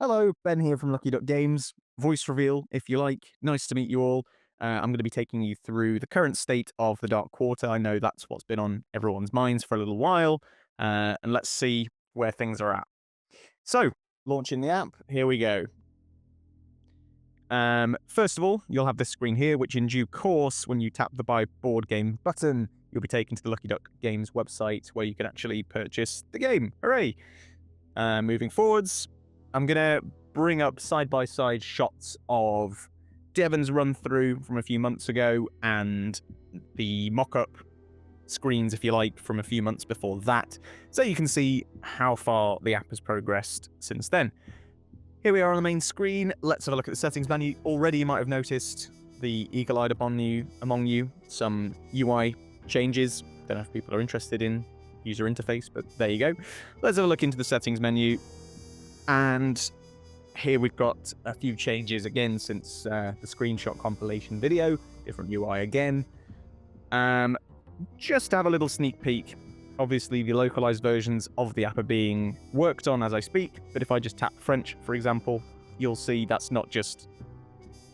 Hello, Ben here from Lucky Duck Games. Voice reveal, if you like. Nice to meet you all. I'm going to be taking you through the current state of the Dark Quarter. I know that's what's been on everyone's minds for a little while, and let's see where things are at. So, launching the app, here we go. First of all, you'll have this screen here, which in due course, when you tap the Buy Board Game button, you'll be taken to the Lucky Duck Games website where you can actually purchase the game. Hooray! Moving forwards, I'm going to bring up side-by-side shots of Devon's run-through from a few months ago and the mock-up screens, if you like, from a few months before that, so you can see how far the app has progressed since then. Here we are on the main screen. Let's have a look at the settings menu. Already you might have noticed the eagle-eyed among you, some UI changes. Don't know if people are interested in user interface, but there you go. Let's have a look into the settings menu. And here we've got a few changes again since the screenshot compilation video. Different UI again. Just to have a little sneak peek. Obviously, the localized versions of the app are being worked on as I speak, but if I just tap French, for example, you'll see that's not just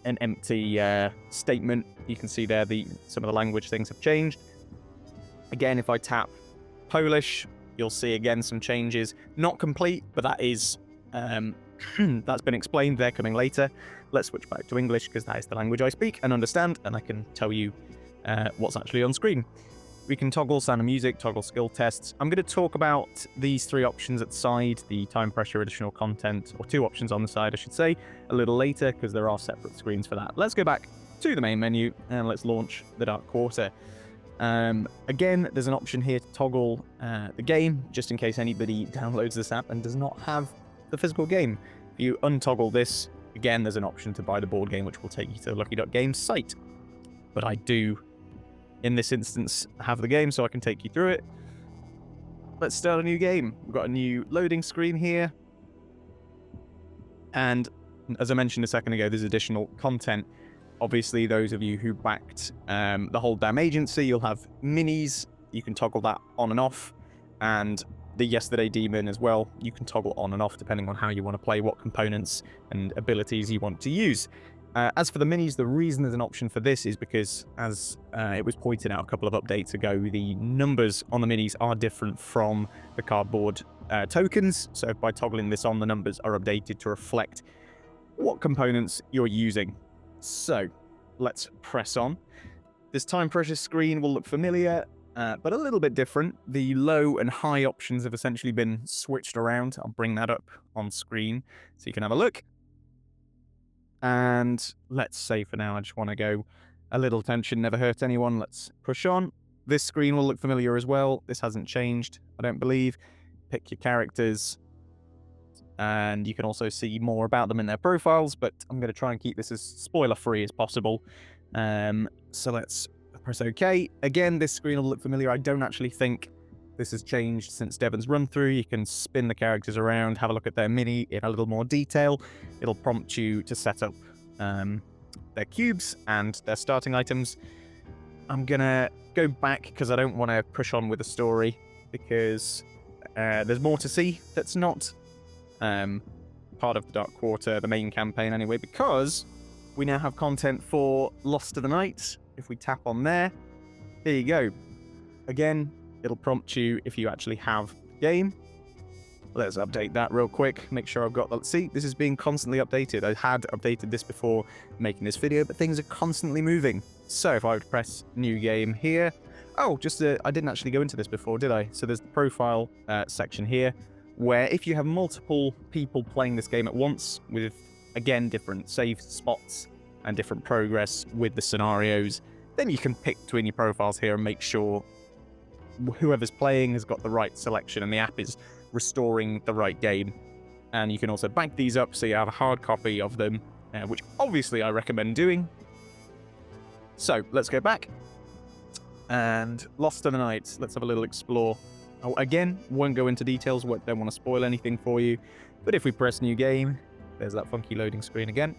an empty statement. You can see there some of the language things have changed. Again, if I tap Polish, you'll see again some changes. Not complete, but that is that's been explained. They're coming later. Let's switch back to English because that is the language I speak and understand, and I can tell you what's actually on screen. We can toggle sound and music, toggle skill tests. I'm going to talk about these three options at the side, the time pressure, additional content, or two options on the side, I should say, a little later because there are separate screens for that. Let's go back to the main menu and let's launch the Dark Quarter. Again, there's an option here to toggle the game, just in case anybody downloads this app and does not have the physical game. If you untoggle this, again, there's an option to buy the board game, which will take you to the Lucky Duck Games site. But I do, in this instance, have the game, so I can take you through it. Let's start a new game. We've got a new loading screen here. And as I mentioned a second ago, there's additional content. Obviously, those of you who backed the whole damn agency, you'll have minis. You can toggle that on and off. And the Yesterday Demon as well, you can toggle on and off depending on how you want to play, what components and abilities you want to use. As for the minis, the reason there's an option for this is because, as it was pointed out a couple of updates ago, the numbers on the minis are different from the cardboard tokens. So by toggling this on, the numbers are updated to reflect what components you're using. So let's press on. This time pressure screen will look familiar, but a little bit different. The low and high options have essentially been switched around. I'll bring that up on screen so you can have a look. And let's say for now, I just want to go a little tension, never hurt anyone. Let's push on. This screen will look familiar as well. This hasn't changed, I don't believe. Pick your characters. And you can also see more about them in their profiles, but I'm going to try and keep this as spoiler-free as possible. So let's press OK. Again, this screen will look familiar. I don't actually think this has changed since Devon's run-through. You can spin the characters around, have a look at their mini in a little more detail. It'll prompt you to set up their cubes and their starting items. I'm going to go back because I don't want to push on with the story because there's more to see that's not part of the Dark Quarter, the main campaign anyway, because we now have content for Lost to the Night. If we tap on there, here you go. Again, it'll prompt you if you actually have the game. Let's update that real quick, make sure I've got that. See, this is being constantly updated. I had updated this before making this video, but things are constantly moving. So if I would press new game here, oh, I didn't actually go into this before, did I? So there's the profile section here, where if you have multiple people playing this game at once with, again, different save spots and different progress with the scenarios, then you can pick between your profiles here and make sure whoever's playing has got the right selection and the app is restoring the right game. And you can also bank these up so you have a hard copy of them, which obviously I recommend doing. So let's go back. And Lost to the Night, let's have a little explore. Oh, again, won't go into details, don't want to spoil anything for you. But if we press new game, there's that funky loading screen again.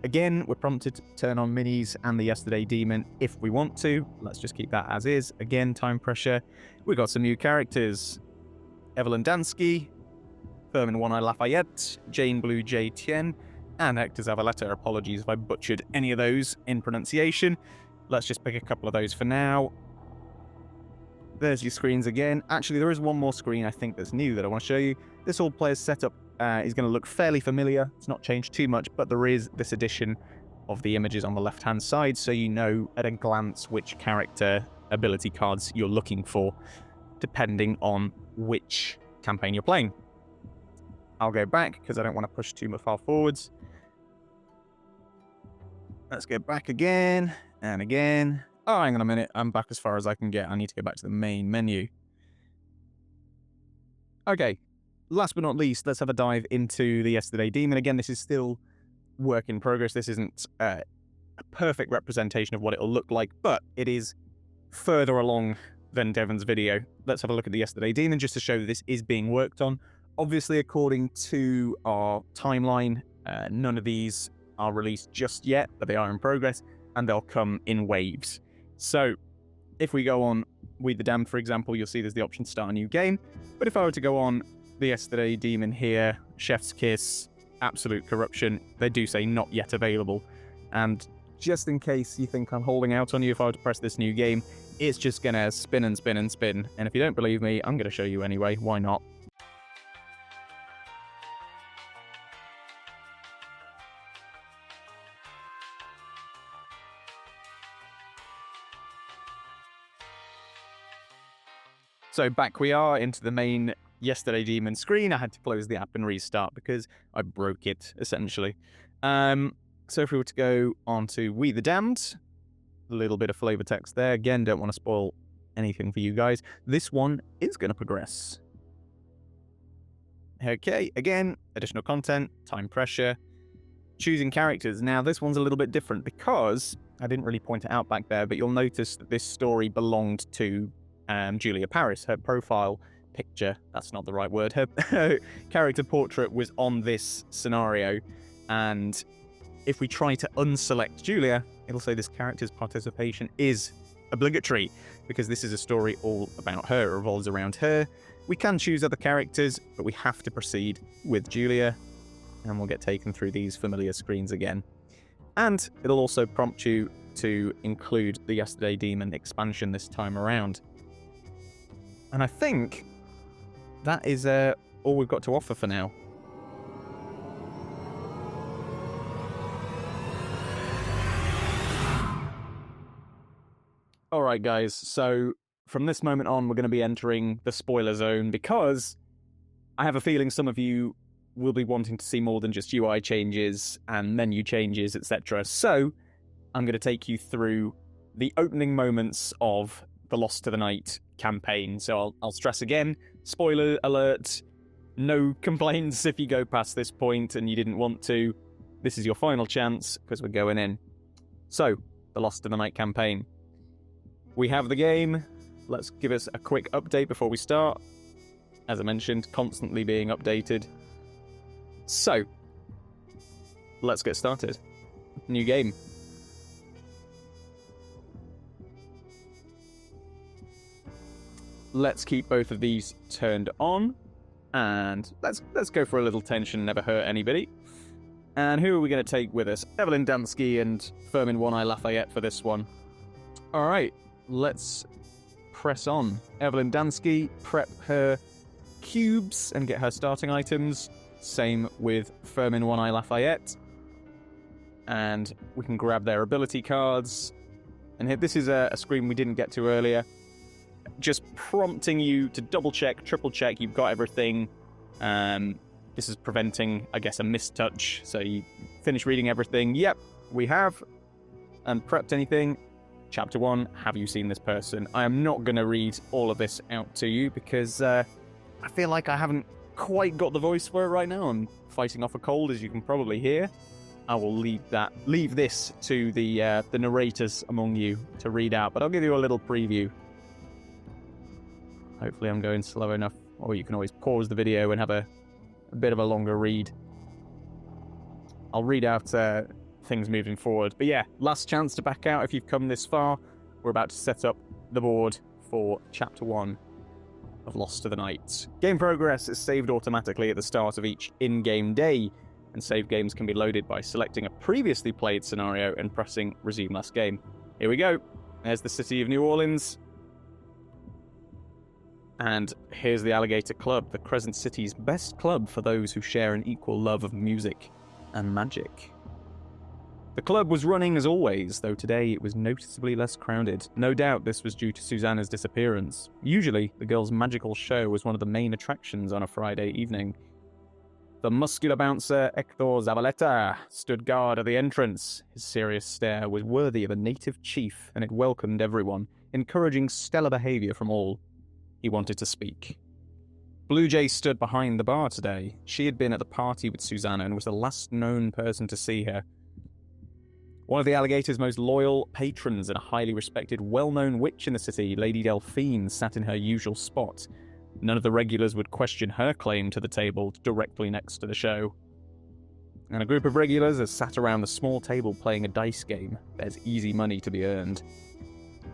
Again, we're prompted to turn on minis and the Yesterday Demon if we want to. Let's just keep that as is. Again, time pressure. We've got some new characters. Evelyn Dansky, Firmin One Eye Lafayette, Jane Blue J Tien, and Hector Zavaleta. Apologies if I butchered any of those in pronunciation. Let's just pick a couple of those for now. There's your screens again. Actually, there is one more screen I think that's new that I want to show you. This all player's setup is going to look fairly familiar. It's not changed too much, but there is this addition of the images on the left-hand side, so you know at a glance which character ability cards you're looking for, depending on which campaign you're playing. I'll go back because I don't want to push too far forwards. Let's go back again and again. Oh, hang on a minute. I'm back as far as I can get. I need to go back to the main menu. Okay. Last but not least, let's have a dive into the Yesterday Demon. Again, this is still work in progress. This isn't a perfect representation of what it'll look like, but it is further along than Devon's video. Let's have a look at the Yesterday Demon just to show that this is being worked on. Obviously, according to our timeline, none of these are released just yet, but they are in progress, and they'll come in waves. So, if we go on We the Damned, for example, you'll see there's the option to start a new game. But if I were to go on the Yesterday Demon here, Chef's Kiss, Absolute Corruption, they do say not yet available. And just in case you think I'm holding out on you, if I were to press this new game, it's just going to spin and spin and spin. And if you don't believe me, I'm going to show you anyway. Why not? So back we are into the main Yesterday Demon screen. I had to close the app and restart because I broke it, essentially. So if we were to go on to We the Damned, a little bit of flavor text there. Again, don't want to spoil anything for you guys. This one is going to progress. Okay, again, additional content, time pressure, choosing characters. Now, this one's a little bit different because, I didn't really point it out back there, but you'll notice that this story belonged to Julia Paris. Her profile picture, that's not the right word, her character portrait was on this scenario, and if we try to unselect Julia, it'll say this character's participation is obligatory, because this is a story all about her, it revolves around her. We can choose other characters, but we have to proceed with Julia, and we'll get taken through these familiar screens again. And it'll also prompt you to include the Yesterday Demon expansion this time around. And I think that is all we've got to offer for now. Alright guys, so from this moment on we're going to be entering the spoiler zone, because I have a feeling some of you will be wanting to see more than just UI changes and menu changes, etc. So I'm going to take you through the opening moments of the Lost to the Night campaign. So I'll stress again, spoiler alert, no complaints if you go past this point and you didn't want to. This is your final chance, because we're going in. So, the Lost to the Night campaign. We have the game. Let's give us a quick update before we start. As I mentioned, constantly being updated. So, let's get started. New game. Let's keep both of these turned on, and let's go for a little tension, never hurt anybody. And who are we going to take with us? Evelyn Dansky and Firmin One Eye Lafayette for this one. Alright, let's press on. Evelyn Dansky, prep her cubes and get her starting items. Same with Firmin One Eye Lafayette. And we can grab their ability cards. And here, this is a screen we didn't get to earlier. Just prompting you to double check, triple check you've got everything. This is preventing, I guess, a mistouch. So you finish reading everything. Yep, we have. And prepped anything. Chapter 1, have you seen this person? I am not going to read all of this out to you because I feel like I haven't quite got the voice for it right now. I'm fighting off a cold, as you can probably hear. I will leave this to the narrators among you to read out, but I'll give you a little preview. Hopefully I'm going slow enough, or you can always pause the video and have a bit of a longer read. I'll read out things moving forward. But yeah, last chance to back out if you've come this far. We're about to set up the board for Chapter 1. of Lost to the Night. Game progress is saved automatically at the start of each in-game day, and save games can be loaded by selecting a previously played scenario and pressing Resume Last Game. Here we go. There's the city of New Orleans. And here's the Alligator Club, the Crescent City's best club for those who share an equal love of music and magic. The club was running as always, though today it was noticeably less crowded. No doubt this was due to Susanna's disappearance. Usually, the girl's magical show was one of the main attractions on a Friday evening. The muscular bouncer Hector Zavaleta stood guard at the entrance. His serious stare was worthy of a native chief, and it welcomed everyone, encouraging stellar behavior from all. He wanted to speak. Blue Jay stood behind the bar today. She had been at the party with Susanna and was the last known person to see her. One of the Alligator's most loyal patrons and a highly respected, well-known witch in the city, Lady Delphine, sat in her usual spot. None of the regulars would question her claim to the table directly next to the show. And a group of regulars has sat around the small table playing a dice game. There's easy money to be earned.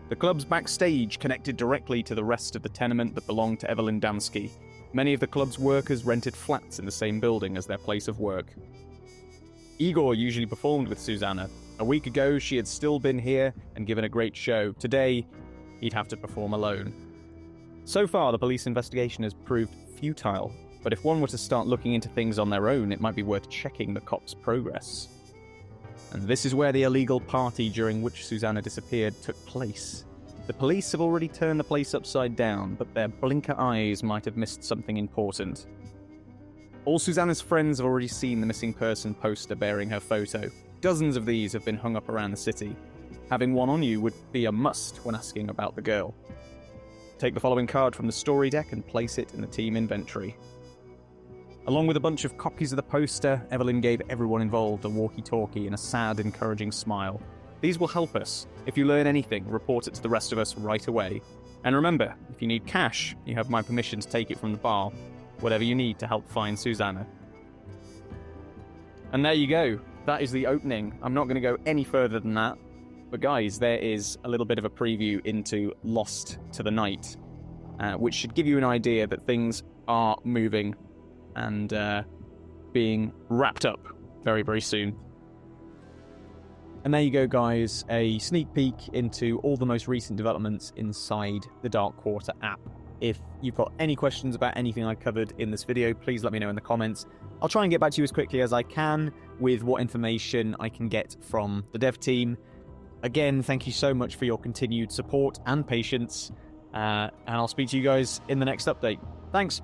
The club's backstage connected directly to the rest of the tenement that belonged to Evelyn Dansky. Many of the club's workers rented flats in the same building as their place of work. Igor usually performed with Susanna. A week ago, she had still been here and given a great show. Today, he'd have to perform alone. So far, the police investigation has proved futile, but if one were to start looking into things on their own, it might be worth checking the cops' progress. And this is where the illegal party during which Susanna disappeared took place. The police have already turned the place upside down, but their blinker eyes might have missed something important. All Susanna's friends have already seen the missing person poster bearing her photo. Dozens of these have been hung up around the city. Having one on you would be a must when asking about the girl. Take the following card from the story deck and place it in the team inventory. Along with a bunch of copies of the poster, Evelyn gave everyone involved a walkie-talkie and a sad, encouraging smile. These will help us. If you learn anything, report it to the rest of us right away. And remember, if you need cash, you have my permission to take it from the bar. Whatever you need to help find Susanna. And there you go. That is the opening. I'm not going to go any further than that. But guys, there is a little bit of a preview into Lost to the Night, which should give you an idea that things are moving and being wrapped up very, very soon. And there you go, guys, a sneak peek into all the most recent developments inside the Dark Quarter app. If you've got any questions about anything I covered in this video, please let me know in the comments. I'll try and get back to you as quickly as I can with what information I can get from the dev team. Again, thank you so much for your continued support and patience, and I'll speak to you guys in the next update. Thanks!